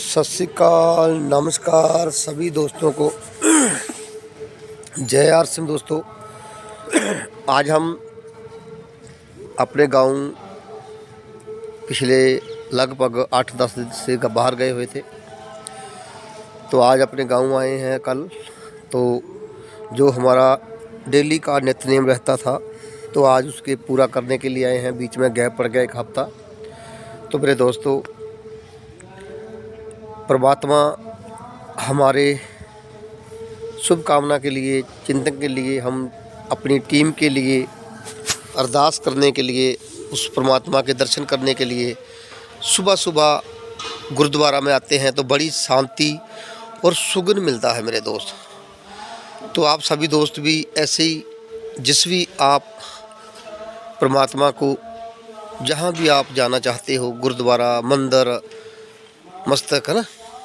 सत श्री अकाल, नमस्कार सभी दोस्तों को। जय आर सिंह दोस्तों। आज हम अपने गांव पिछले लगभग 8-10 दिन से बाहर गए हुए थे, तो आज अपने गांव आए हैं कल। तो जो हमारा डेली का नित्य नेम रहता था, तो आज उसके पूरा करने के लिए आए हैं। बीच में गैप पड़ गया 1 हफ्ता। तो मेरे दोस्तों, परमात्मा हमारे शुभकामना के लिए, चिंतन के लिए, हम अपनी टीम के लिए अरदास करने के लिए, उस परमात्मा के दर्शन करने के लिए सुबह सुबह गुरुद्वारा में आते हैं, तो बड़ी शांति और सुकून मिलता है मेरे दोस्त। तो आप सभी दोस्त भी ऐसे ही, जिस भी आप परमात्मा को जहाँ भी आप जाना चाहते हो, गुरुद्वारा, मंदिर, मस्तक, है ना,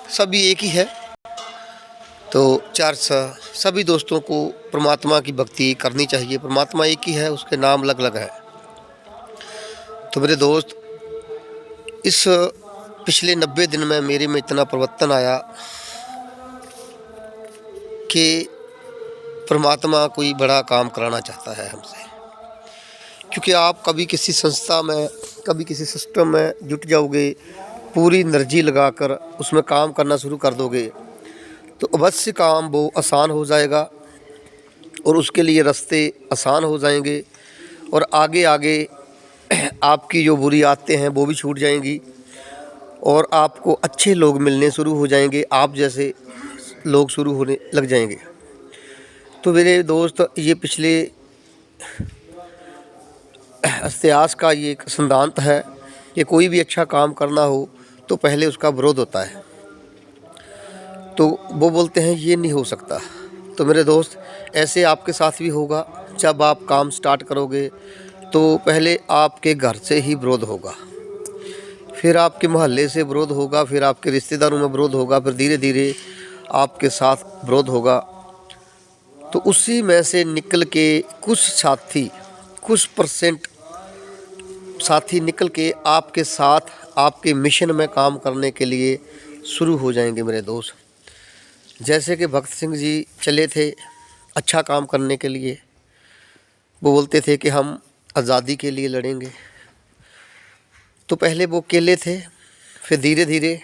सभी एक ही है। तो चर्च, सभी दोस्तों को परमात्मा की भक्ति करनी चाहिए। परमात्मा एक ही है, उसके नाम अलग अलग है। तो मेरे दोस्त, इस पिछले 90 दिन में मेरे में इतना परिवर्तन आया कि परमात्मा कोई बड़ा काम कराना चाहता है हमसे। क्योंकि आप कभी किसी संस्था में, कभी किसी सिस्टम में जुट जाओगे, पूरी एनर्जी लगाकर उसमें काम करना शुरू कर दोगे, तो अवश्य काम वो आसान हो जाएगा और उसके लिए रास्ते आसान हो जाएंगे। और आगे आगे आपकी जो बुरी आदतें हैं वो भी छूट जाएंगी और आपको अच्छे लोग मिलने शुरू हो जाएंगे, आप जैसे लोग शुरू होने लग जाएंगे। तो मेरे दोस्त, ये पिछले इतिहास का ये एक सिद्धांत है कि कोई भी अच्छा काम करना हो तो पहले उसका विरोध होता है। तो वो बोलते हैं ये नहीं हो सकता। तो मेरे दोस्त, ऐसे आपके साथ भी होगा। जब आप काम स्टार्ट करोगे तो पहले आपके घर से ही विरोध होगा, फिर आपके मोहल्ले से विरोध होगा, फिर आपके रिश्तेदारों में विरोध होगा, फिर धीरे धीरे आपके साथ विरोध होगा। तो उसी में से निकल के कुछ साथी, कुछ % साथी निकल के आपके साथ आपके मिशन में काम करने के लिए शुरू हो जाएंगे मेरे दोस्त। जैसे कि भगत सिंह जी चले थे अच्छा काम करने के लिए। वो बोलते थे कि हम आज़ादी के लिए लड़ेंगे। तो पहले वो अकेले थे, फिर धीरे धीरे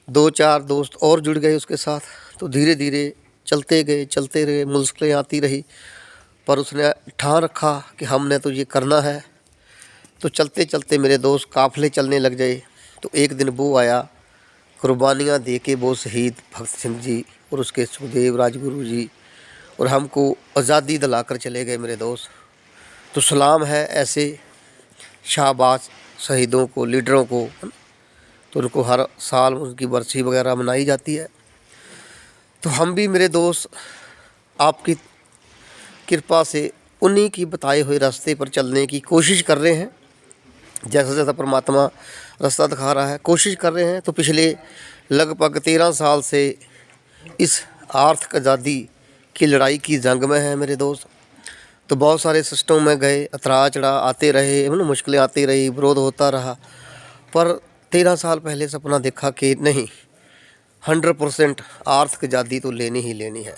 2-4 दोस्त और जुड़ गए उसके साथ। तो धीरे धीरे चलते गए, चलते रहे, मुश्किलें आती रही, पर उसने ठान रखा कि हमने तो ये करना है। तो चलते चलते मेरे दोस्त काफ़िले चलने लग गए। तो एक दिन वो आया, कुर्बानियाँ दे के वो शहीद भगत सिंह जी और उसके सुखदेव राजगुरु जी, और हमको आज़ादी दिलाकर चले गए मेरे दोस्त। तो सलाम है ऐसे शाहबाज शहीदों को, लीडरों को। तो उनको हर साल उनकी बरसी वगैरह मनाई जाती है। तो हम भी मेरे दोस्त आपकी कृपा से उन्हीं की बताए हुए रास्ते पर चलने की कोशिश कर रहे हैं। जैसा जैसा परमात्मा रास्ता दिखा रहा है, कोशिश कर रहे हैं। तो पिछले लगभग 13 साल से इस आर्थिक आज़ादी की लड़ाई की जंग में है मेरे दोस्त। तो बहुत सारे सिस्टम में गए, उतरा चढ़ा आते रहे, मुश्किलें आती रही, विरोध होता रहा। पर 13 साल पहले सपना देखा कि नहीं, 100% आर्थिक आज़ादी तो लेनी ही लेनी है।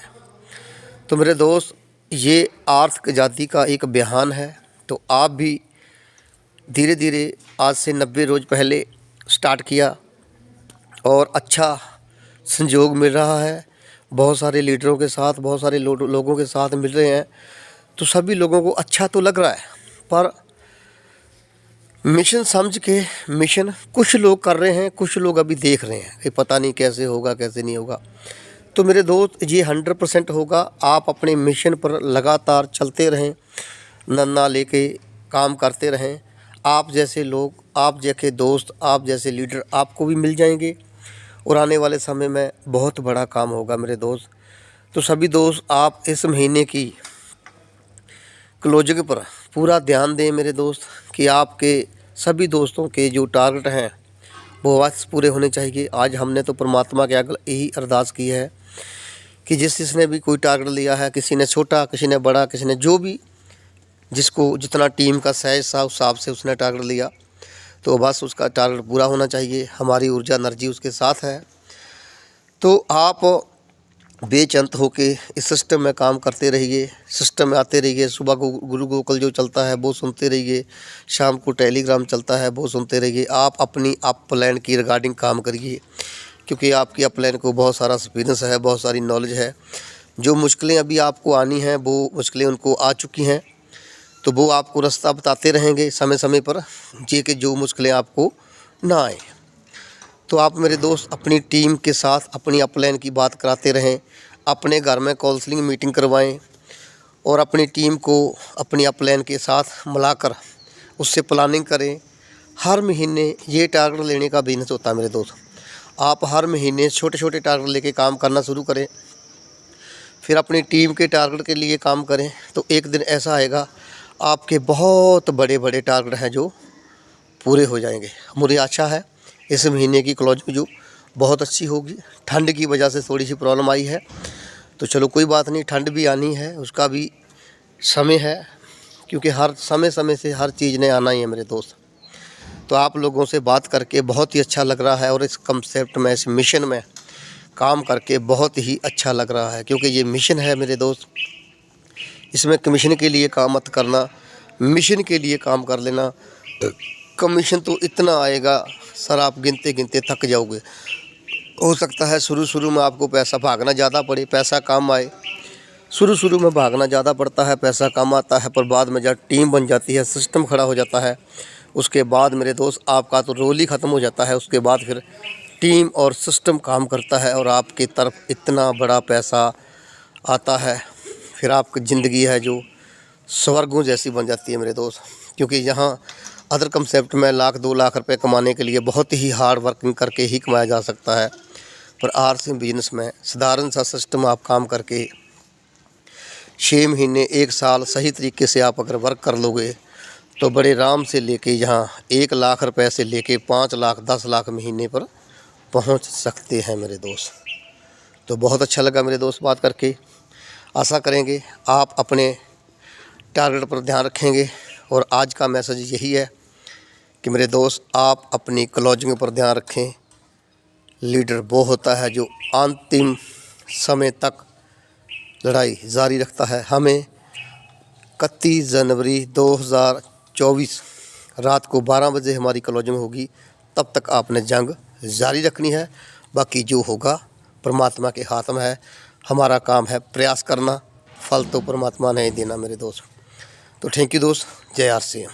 तो मेरे दोस्त, ये आर्थिक आज़ादी का एक बयान है। तो आप भी धीरे धीरे आज से 90 रोज़ पहले स्टार्ट किया और अच्छा संयोग मिल रहा है। बहुत सारे लीडरों के साथ, बहुत सारे लोगों के साथ मिल रहे हैं। तो सभी लोगों को अच्छा तो लग रहा है, पर मिशन समझ के मिशन कुछ लोग कर रहे हैं, कुछ लोग अभी देख रहे हैं कि पता नहीं कैसे होगा, कैसे नहीं होगा। तो मेरे दोस्त, ये 100% होगा। आप अपने मिशन पर लगातार चलते रहें, नन्ना लेके काम करते रहें। आप जैसे लोग, आप जैसे दोस्त, आप जैसे लीडर आपको भी मिल जाएंगे और आने वाले समय में बहुत बड़ा काम होगा मेरे दोस्त। तो सभी दोस्त, आप इस महीने की क्लोजिंग पर पूरा ध्यान दें मेरे दोस्त, कि आपके सभी दोस्तों के जो टारगेट हैं वो अवश्य पूरे होने चाहिए। आज हमने तो परमात्मा के आगे यही अरदास की है कि जिसने भी कोई टारगेट लिया है, किसी ने छोटा, किसी ने बड़ा, किसी ने जो भी, जिसको जितना टीम का साइज था उस हिसाब से उसने टारगेट लिया। तो बस उसका टारगेट पूरा होना चाहिए। हमारी ऊर्जा एनर्जी उसके साथ है। तो आप बेचंत होके इस सिस्टम में काम करते रहिए, सिस्टम में आते रहिए। सुबह को गुरु गोकुल जो चलता है वो सुनते रहिए, शाम को टेलीग्राम चलता है वो सुनते रहिए। आप अपनी अपलाइन की रिगार्डिंग काम करिए, क्योंकि आपकी अपलाइन को बहुत सारा एक्सपीरियंस है, बहुत सारी नॉलेज है। जो मुश्किलें अभी आपको आनी हैं वो मुश्किलें उनको आ चुकी हैं, तो वो आपको रास्ता बताते रहेंगे समय समय पर, ये कि जो मुश्किलें आपको ना आए। तो आप मेरे दोस्त अपनी टीम के साथ अपनी अपलाइन की बात कराते रहें, अपने घर में काउंसलिंग मीटिंग करवाएं और अपनी टीम को अपनी अपलाइन के साथ मिलाकर उससे प्लानिंग करें। हर महीने ये टारगेट लेने का बिजनेस होता है मेरे दोस्त। आप हर महीने छोटे छोटे टारगेट लेके काम करना शुरू करें, फिर अपनी टीम के टारगेट के लिए काम करें। तो एक दिन ऐसा आएगा आपके बहुत बड़े बड़े टारगेट हैं जो पूरे हो जाएंगे। मुझे आशा है इस महीने की क्लोजिंग जो बहुत अच्छी होगी। ठंड की वजह से थोड़ी सी प्रॉब्लम आई है, तो चलो कोई बात नहीं, ठंड भी आनी है, उसका भी समय है, क्योंकि हर समय समय से हर चीज़ ने आना ही है मेरे दोस्त। तो आप लोगों से बात करके बहुत ही अच्छा लग रहा है, और इस कंसेप्ट में, इस मिशन में काम करके बहुत ही अच्छा लग रहा है, क्योंकि ये मिशन है मेरे दोस्त। इसमें कमीशन के लिए काम मत करना, मिशन के लिए काम कर लेना। कमीशन तो इतना आएगा सर, आप गिनते गिनते थक जाओगे। हो सकता है शुरू में आपको पैसा भागना ज़्यादा पड़े, पैसा कम आए। शुरू में भागना ज़्यादा पड़ता है, पैसा कम आता है, पर बाद में जब टीम बन जाती है, सिस्टम खड़ा हो जाता है, उसके बाद मेरे दोस्त आपका तो रोल ही ख़त्म हो जाता है। उसके बाद फिर टीम और सिस्टम काम करता है और आपकी तरफ इतना बड़ा पैसा आता है, फिर आपकी ज़िंदगी है जो स्वर्गों जैसी बन जाती है मेरे दोस्त। क्योंकि यहाँ अदर कंसेप्ट में 1-2 लाख रुपए कमाने के लिए बहुत ही हार्ड वर्किंग करके ही कमाया जा सकता है, पर आरसी बिजनेस में साधारण सा सिस्टम आप काम करके 6 महीने 1 साल सही तरीके से आप अगर वर्क कर लोगे तो बड़े आराम से लेके यहाँ 1 लाख रुपए से लेके 5 लाख 10 लाख महीने पर पहुँच सकते हैं मेरे दोस्त। तो बहुत अच्छा लगा मेरे दोस्त बात करके। आशा करेंगे आप अपने टारगेट पर ध्यान रखेंगे, और आज का मैसेज यही है कि मेरे दोस्त आप अपनी क्लोजिंग पर ध्यान रखें। लीडर वो होता है जो अंतिम समय तक लड़ाई जारी रखता है। हमें 31 जनवरी 2024 रात को 12 बजे हमारी क्लोजिंग होगी, तब तक आपने जंग जारी रखनी है। बाकी जो होगा परमात्मा के हाथ में है, हमारा काम है प्रयास करना, फल तो परमात्मा ने ही देना मेरे दोस्त। तो थैंक यू दोस्त, जय आर सी एम।